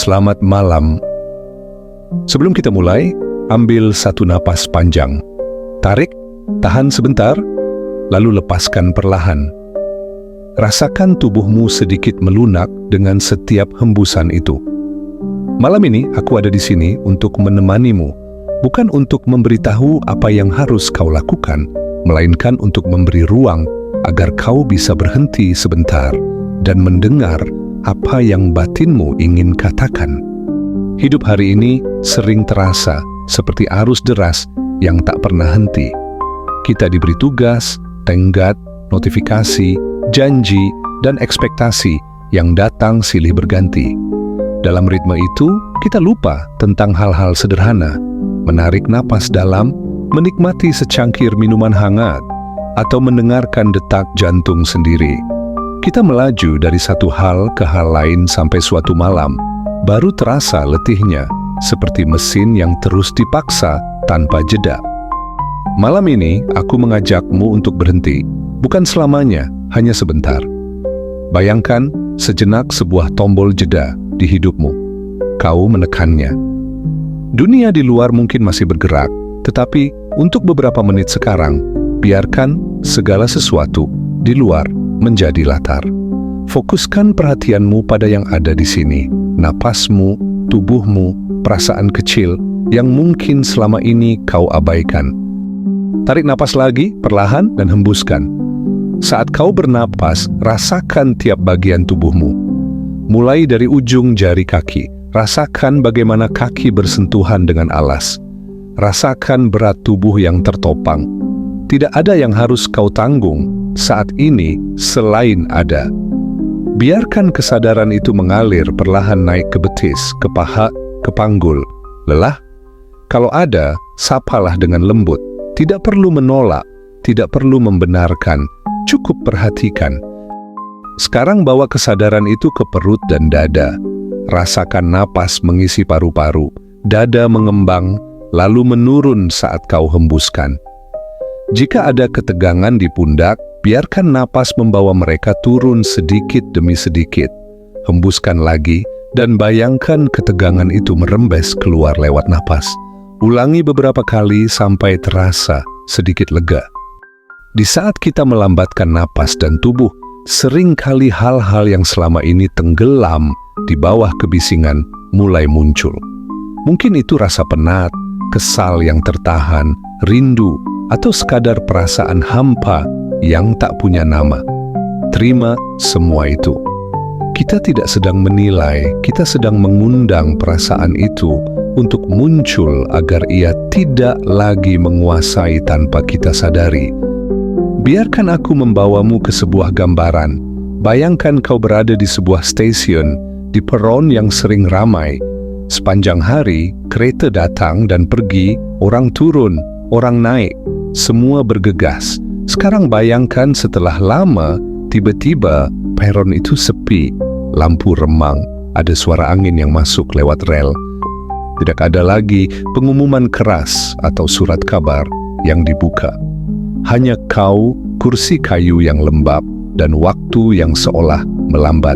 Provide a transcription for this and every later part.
Selamat malam. Sebelum kita mulai, ambil satu napas panjang. Tarik, tahan sebentar, lalu lepaskan perlahan. Rasakan tubuhmu sedikit melunak dengan setiap hembusan itu. Malam ini aku ada di sini untuk menemanimu, bukan untuk memberitahu apa yang harus kau lakukan, melainkan untuk memberi ruang agar kau bisa berhenti sebentar dan mendengar apa yang batinmu ingin katakan. Hidup hari ini sering terasa seperti arus deras yang tak pernah henti. Kita diberi tugas, tenggat, notifikasi, janji, dan ekspektasi yang datang silih berganti. Dalam ritme itu, kita lupa tentang hal-hal sederhana, menarik napas dalam, menikmati secangkir minuman hangat, atau mendengarkan detak jantung sendiri. Kita melaju dari satu hal ke hal lain sampai suatu malam, baru terasa letihnya, seperti mesin yang terus dipaksa tanpa jeda. Malam ini, aku mengajakmu untuk berhenti, bukan selamanya, hanya sebentar. Bayangkan sejenak sebuah tombol jeda di hidupmu. Kau menekannya. Dunia di luar mungkin masih bergerak, tetapi untuk beberapa menit sekarang, biarkan segala sesuatu di luar menjadi latar. Fokuskan perhatianmu pada yang ada di sini, napasmu, tubuhmu, perasaan kecil yang mungkin selama ini kau abaikan. Tarik napas lagi, perlahan dan hembuskan. Saat kau bernapas, rasakan tiap bagian tubuhmu. Mulai dari ujung jari kaki, rasakan bagaimana kaki bersentuhan dengan alas. Rasakan berat tubuh yang tertopang. Tidak ada yang harus kau tanggung saat ini selain ada. Biarkan kesadaran itu mengalir perlahan naik ke betis, ke paha, ke panggul. Lelah? Kalau ada, sapalah dengan lembut. Tidak perlu menolak, tidak perlu membenarkan, cukup perhatikan. Sekarang bawa kesadaran itu ke perut dan dada. Rasakan napas mengisi paru-paru, dada mengembang, lalu menurun saat kau hembuskan. Jika ada ketegangan di pundak, biarkan napas membawa mereka turun sedikit demi sedikit. Hembuskan lagi, dan bayangkan ketegangan itu merembes keluar lewat napas. Ulangi beberapa kali sampai terasa sedikit lega. Di saat kita melambatkan napas dan tubuh, seringkali hal-hal yang selama ini tenggelam di bawah kebisingan mulai muncul. Mungkin itu rasa penat, kesal yang tertahan, rindu, atau sekadar perasaan hampa yang tak punya nama. Terima semua itu. Kita tidak sedang menilai, kita sedang mengundang perasaan itu untuk muncul agar ia tidak lagi menguasai tanpa kita sadari. Biarkan aku membawamu ke sebuah gambaran. Bayangkan kau berada di sebuah stasiun, di peron yang sering ramai. Sepanjang hari, kereta datang dan pergi, orang turun, orang naik. Semua bergegas. Sekarang bayangkan setelah lama, tiba-tiba peron itu sepi. Lampu remang, ada suara angin yang masuk lewat rel. Tidak ada lagi pengumuman keras atau surat kabar yang dibuka. Hanya kau, kursi kayu yang lembab, dan waktu yang seolah melambat.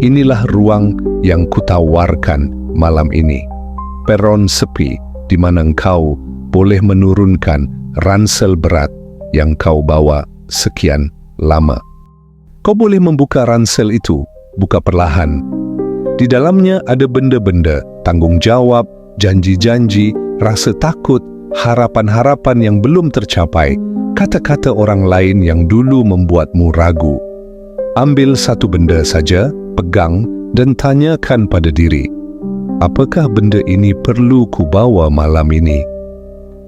Inilah ruang yang kutawarkan malam ini. Peron sepi, di mana engkau boleh menurunkan ransel berat yang kau bawa sekian lama. Kau boleh membuka ransel itu, buka perlahan. Di dalamnya ada benda-benda, tanggung jawab, janji-janji, rasa takut, harapan-harapan yang belum tercapai, kata-kata orang lain yang dulu membuatmu ragu. Ambil satu benda saja, pegang, dan tanyakan pada diri, apakah benda ini perlu kubawa malam ini?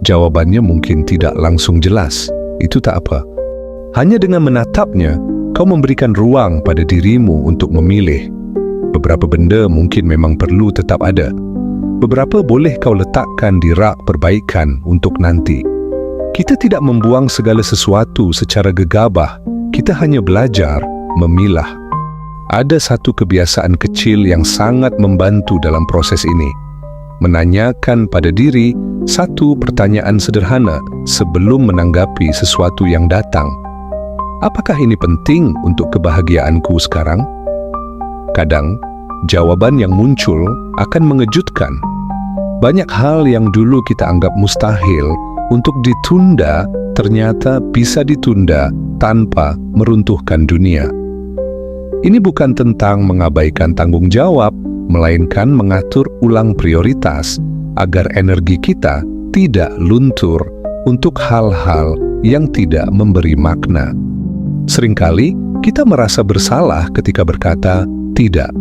Jawabannya mungkin tidak langsung jelas, itu tak apa. Hanya dengan menatapnya, kau memberikan ruang pada dirimu untuk memilih. Beberapa benda mungkin memang perlu tetap ada. Beberapa boleh kau letakkan di rak perbaikan untuk nanti. Kita tidak membuang segala sesuatu secara gegabah, kita hanya belajar memilah. Ada satu kebiasaan kecil yang sangat membantu dalam proses ini. Menanyakan pada diri satu pertanyaan sederhana sebelum menanggapi sesuatu yang datang. Apakah ini penting untuk kebahagiaanku sekarang? Kadang, jawaban yang muncul akan mengejutkan. Banyak hal yang dulu kita anggap mustahil untuk ditunda, ternyata bisa ditunda tanpa meruntuhkan dunia. Ini bukan tentang mengabaikan tanggung jawab, melainkan mengatur ulang prioritas agar energi kita tidak luntur untuk hal-hal yang tidak memberi makna. Seringkali kita merasa bersalah ketika berkata tidak.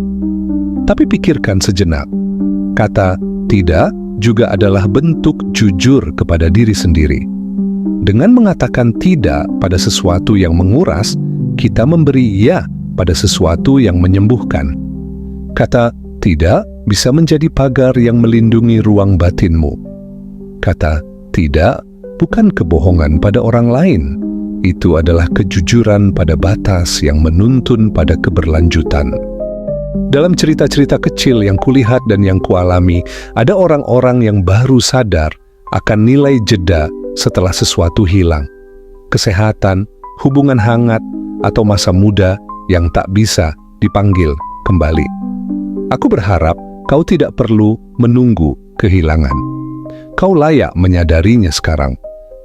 Tapi pikirkan sejenak, kata tidak juga adalah bentuk jujur kepada diri sendiri. Dengan mengatakan tidak pada sesuatu yang menguras, kita memberi ya pada sesuatu yang menyembuhkan. Kata tidak bisa menjadi pagar yang melindungi ruang batinmu. Kata tidak bukan kebohongan pada orang lain. Itu adalah kejujuran pada batas yang menuntun pada keberlanjutan. Dalam cerita-cerita kecil yang kulihat dan yang kualami, ada orang-orang yang baru sadar akan nilai jeda setelah sesuatu hilang. Kesehatan, hubungan hangat, atau masa muda yang tak bisa dipanggil kembali. Aku berharap kau tidak perlu menunggu kehilangan. Kau layak menyadarinya sekarang.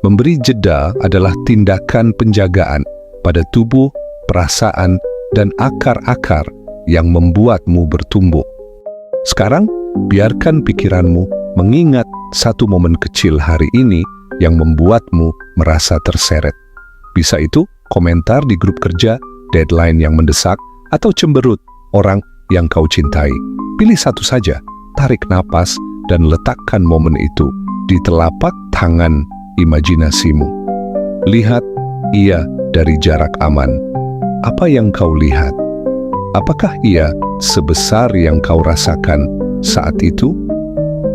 Memberi jeda adalah tindakan penjagaan pada tubuh, perasaan, dan akar-akar yang membuatmu bertumbuh. Sekarang, biarkan pikiranmu mengingat satu momen kecil hari ini yang membuatmu merasa terseret. Bisa itu komentar di grup kerja, deadline yang mendesak, atau cemberut orang yang kau cintai. Pilih satu saja, tarik napas, dan letakkan momen itu di telapak tangan imajinasimu. Lihat ia dari jarak aman. Apa yang kau lihat? Apakah ia sebesar yang kau rasakan saat itu?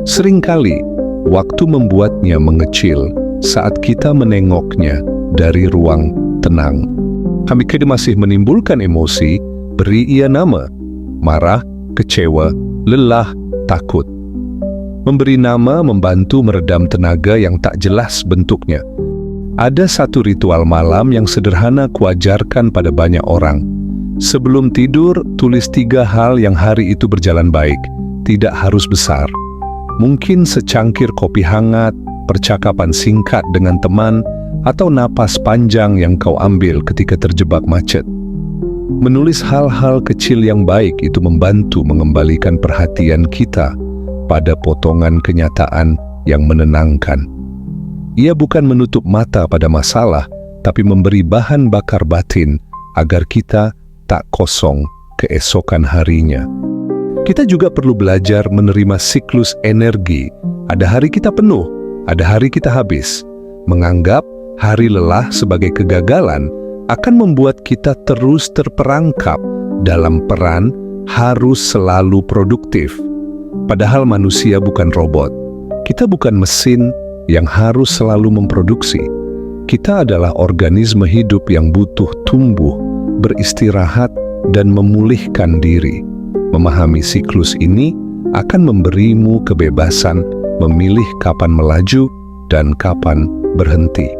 Seringkali, waktu membuatnya mengecil saat kita menengoknya dari ruang tenang. Kami masih menimbulkan emosi, beri ia nama. Marah, kecewa, lelah, takut. Memberi nama membantu meredam tenaga yang tak jelas bentuknya. Ada satu ritual malam yang sederhana kuajarkan pada banyak orang. Sebelum tidur, tulis 3 hal yang hari itu berjalan baik. Tidak harus besar. Mungkin secangkir kopi hangat, percakapan singkat dengan teman, atau napas panjang yang kau ambil ketika terjebak macet. Menulis hal-hal kecil yang baik itu membantu mengembalikan perhatian kita pada potongan kenyataan yang menenangkan. Ia bukan menutup mata pada masalah, tapi memberi bahan bakar batin agar kita tak kosong keesokan harinya. Kita juga perlu belajar menerima siklus energi. Ada hari kita penuh, ada hari kita habis. Menganggap hari lelah sebagai kegagalan akan membuat kita terus terperangkap dalam peran harus selalu produktif. Padahal manusia bukan robot. Kita bukan mesin yang harus selalu memproduksi. Kita adalah organisme hidup yang butuh tumbuh, beristirahat, dan memulihkan diri. Memahami siklus ini akan memberimu kebebasan memilih kapan melaju dan kapan berhenti.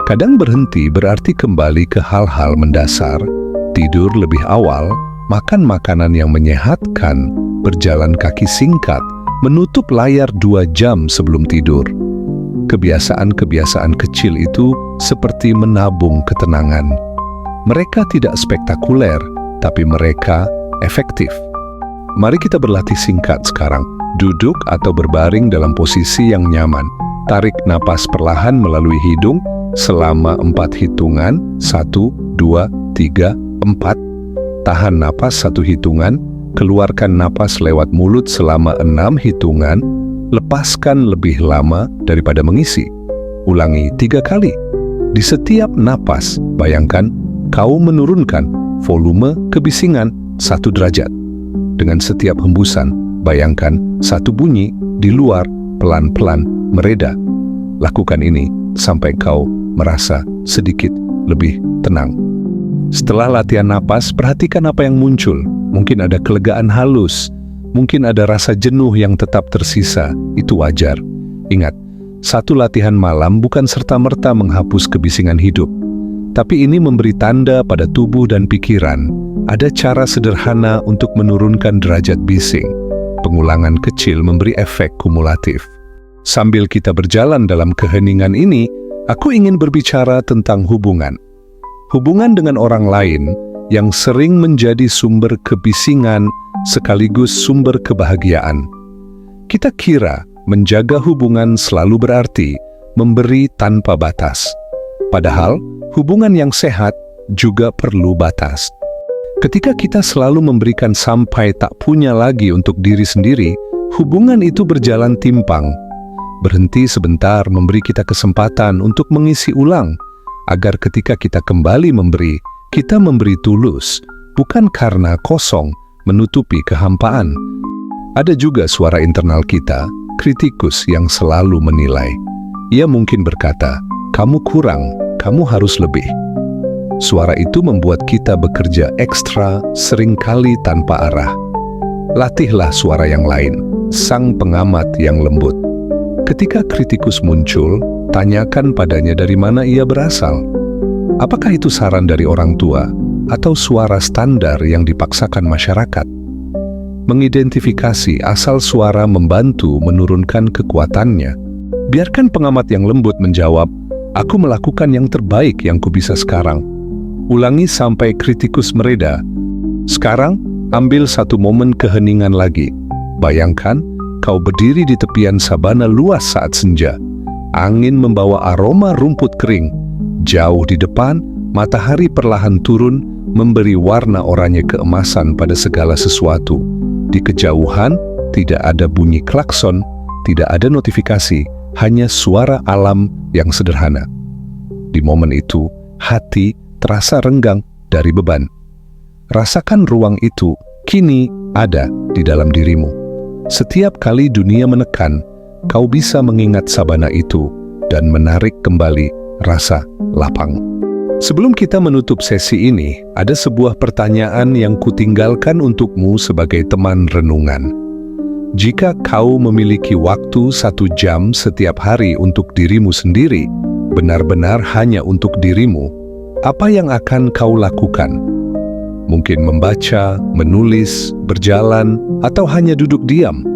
Kadang berhenti berarti kembali ke hal-hal mendasar, tidur lebih awal, makan makanan yang menyehatkan, berjalan kaki singkat, menutup layar 2 jam sebelum tidur. Kebiasaan-kebiasaan kecil itu seperti menabung ketenangan. Mereka tidak spektakuler, tapi mereka efektif. Mari kita berlatih singkat sekarang. Duduk atau berbaring dalam posisi yang nyaman. Tarik napas perlahan melalui hidung selama 4 hitungan. 1, 2, 3, 4. Tahan napas 1 hitungan. Keluarkan napas lewat mulut selama 6 hitungan. Lepaskan lebih lama daripada mengisi. Ulangi 3 kali. Di setiap napas, bayangkan kau menurunkan volume kebisingan 1 derajat. Dengan setiap hembusan, bayangkan 1 bunyi di luar pelan-pelan mereda. Lakukan ini sampai kau merasa sedikit lebih tenang. Setelah latihan napas, perhatikan apa yang muncul. Mungkin ada kelegaan halus, mungkin ada rasa jenuh yang tetap tersisa. Itu wajar. Ingat, satu latihan malam bukan serta-merta menghapus kebisingan hidup. Tapi ini memberi tanda pada tubuh dan pikiran ada cara sederhana untuk menurunkan derajat bising. Pengulangan kecil memberi efek kumulatif. Sambil kita berjalan dalam keheningan ini, aku ingin berbicara tentang hubungan. Hubungan dengan orang lain yang sering menjadi sumber kebisingan sekaligus sumber kebahagiaan. Kita kira menjaga hubungan selalu berarti memberi tanpa batas. Padahal, hubungan yang sehat juga perlu batas. Ketika kita selalu memberikan sampai tak punya lagi untuk diri sendiri, hubungan itu berjalan timpang. Berhenti sebentar memberi kita kesempatan untuk mengisi ulang, agar ketika kita kembali memberi, kita memberi tulus, bukan karena kosong menutupi kehampaan. Ada juga suara internal kita, kritikus yang selalu menilai. Ia mungkin berkata, "Kamu kurang, kamu harus lebih." Suara itu membuat kita bekerja ekstra, seringkali tanpa arah. Latihlah suara yang lain, sang pengamat yang lembut. Ketika kritikus muncul, tanyakan padanya dari mana ia berasal. Apakah itu saran dari orang tua atau suara standar yang dipaksakan masyarakat? Mengidentifikasi asal suara membantu menurunkan kekuatannya. Biarkan pengamat yang lembut menjawab, "Aku melakukan yang terbaik yang kubisa sekarang." Ulangi sampai kritikus mereda. Sekarang, ambil satu momen keheningan lagi. Bayangkan, kau berdiri di tepian sabana luas saat senja. Angin membawa aroma rumput kering. Jauh di depan, matahari perlahan turun, memberi warna oranye keemasan pada segala sesuatu. Di kejauhan, tidak ada bunyi klakson, tidak ada notifikasi, hanya suara alam yang sederhana. Di momen itu, hati terasa renggang dari beban. Rasakan ruang itu kini ada di dalam dirimu. Setiap kali dunia menekan, kau bisa mengingat sabana itu dan menarik kembali rasa lapang. Sebelum kita menutup sesi ini, ada sebuah pertanyaan yang kutinggalkan untukmu sebagai teman renungan. Jika kau memiliki waktu 1 jam setiap hari untuk dirimu sendiri, benar-benar hanya untuk dirimu, apa yang akan kau lakukan? Mungkin membaca, menulis, berjalan, atau hanya duduk diam?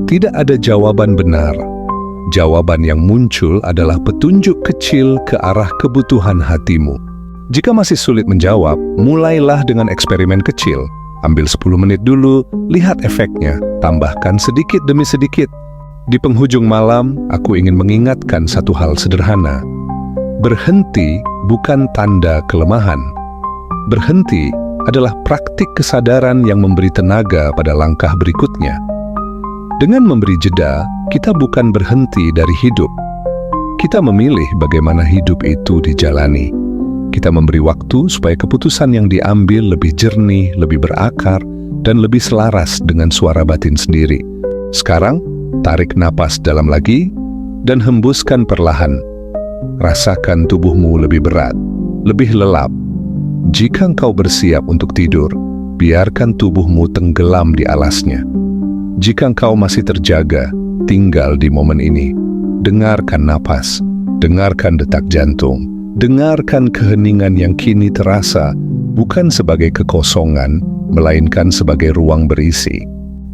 Tidak ada jawaban benar. Jawaban yang muncul adalah petunjuk kecil ke arah kebutuhan hatimu. Jika masih sulit menjawab, mulailah dengan eksperimen kecil. Ambil 10 menit dulu, lihat efeknya, tambahkan sedikit demi sedikit. Di penghujung malam, aku ingin mengingatkan satu hal sederhana. Berhenti bukan tanda kelemahan. Berhenti adalah praktik kesadaran yang memberi tenaga pada langkah berikutnya. Dengan memberi jeda, kita bukan berhenti dari hidup. Kita memilih bagaimana hidup itu dijalani. Kita memberi waktu supaya keputusan yang diambil lebih jernih, lebih berakar, dan lebih selaras dengan suara batin sendiri. Sekarang, tarik napas dalam lagi, dan hembuskan perlahan. Rasakan tubuhmu lebih berat, lebih lelap. Jika engkau bersiap untuk tidur, biarkan tubuhmu tenggelam di alasnya. Jika engkau masih terjaga, tinggal di momen ini. Dengarkan napas, dengarkan detak jantung, dengarkan keheningan yang kini terasa, bukan sebagai kekosongan, melainkan sebagai ruang berisi.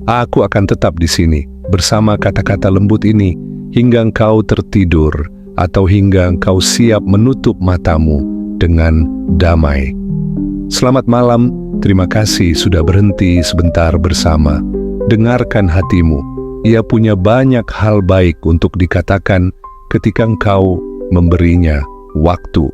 Aku akan tetap di sini, bersama kata-kata lembut ini, hingga engkau tertidur, atau hingga engkau siap menutup matamu dengan damai. Selamat malam, terima kasih sudah berhenti sebentar bersama. Dengarkan hatimu, ia punya banyak hal baik untuk dikatakan ketika engkau memberinya waktu.